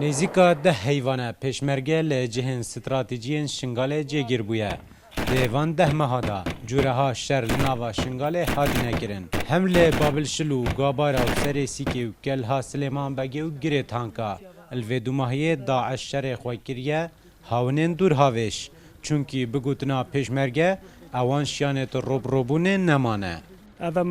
نزیکا ده حیوانه پیشمرگه لجهن استراتیجین شنگاله جگیر بویه. دیوان ده مهادا جوره ها شر لناوا شنگاله هادینه گرن. حمله بابل شلو گابارا و سر سیکی و کل ها سلیمان بگه و گره تانکا. الویدوماهی داعش شر خوکریه هاونین دور هاوش. چونکی بگوتنا پیشمرگه اوان شیانت روبونه نمانه. ادم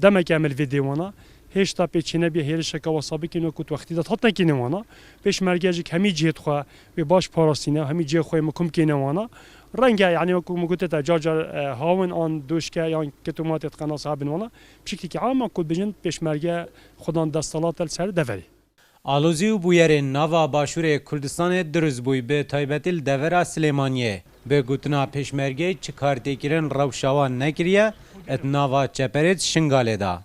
دمك عمل فيديونا هیچ تا پیچینه بی هیرش که واسابی کنه کت وقتی داد حتی کنه وانا پیش مرگیج همی جهت خو و باش پاراسینه همی جه خو مکم کنه وانا رنگ یعنی مگوت تا جاجر هاون آن دوش که یا کتومات قناة صاحب وانا بشکلی که عام کل بجن پیش مرگی خدان دستالات السر دوری آلوزی و بویر ناوا باشور کردستان دروز بوی به تایبتیل دورا سلیمانیه به گوتنا پیشمرگی چه کارتیکرن روشاوان نکریه ات ناوا چپرت شنگاله دا.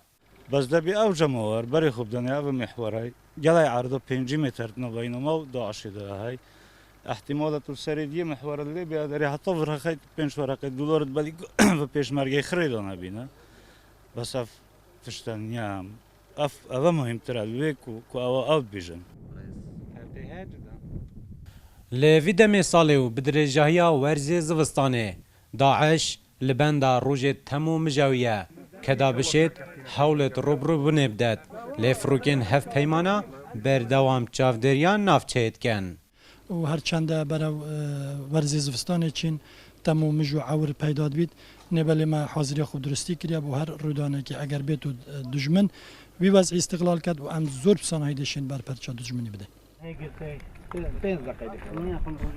بس دبی او جماور بری خوب دنیا او محوری جلای عرض 5 متر نباین ما داعش ده های احتمالات السریدی محور اللي بیادری حتی ورقه 5 ورقه دلار بلی و پیشمرگی خریدن بینه بس اف تشتنیام اف او مهمتر الوی کو او بیجن لوی دمی سالیو بدرجاهیا ورزی زوستانه داعش لبندا روژه تمو مجاویه کدا بشید حولت روبرو بنبدد لفروکن هف پیمانا بردوام چاودریان نافچهت کن و هرچند برای ورزی زوستان چین تمو مجو عور پیداد بید نبالی ما حاضری خوب درستی کریا بو هر رودانه که اگر بیتو دجمن وی وضع استقلال کرد و ام زور بسانهایی دشین بر پرچا دجمنی بده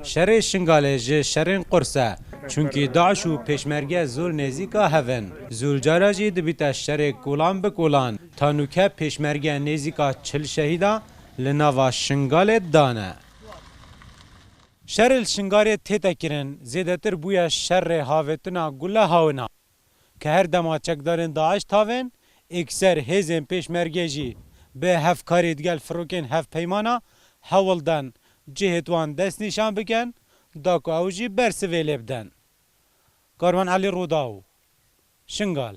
شر شنگاله جه شرین قرصه چونکی داعش و پیشمرگه زور نزیکا هفن زولجارا جی دبیتا شر کولان بکولان تانوکه پیشمرگه نزیکا چل شهیده لناوا شنگاله دانه شر الشنگاره تیتا کرن زیدتر بویا شر هاوتنا گله هاونا که هر دما چکدارن داعش تاون اکثر هزین پیشمرگه جی به هف کاری دگل فروکن هف پیمانا حولدن جهتوان دست نشان بکن داکو اوجی برس ویلی بدن کاروان علی روداو شنگال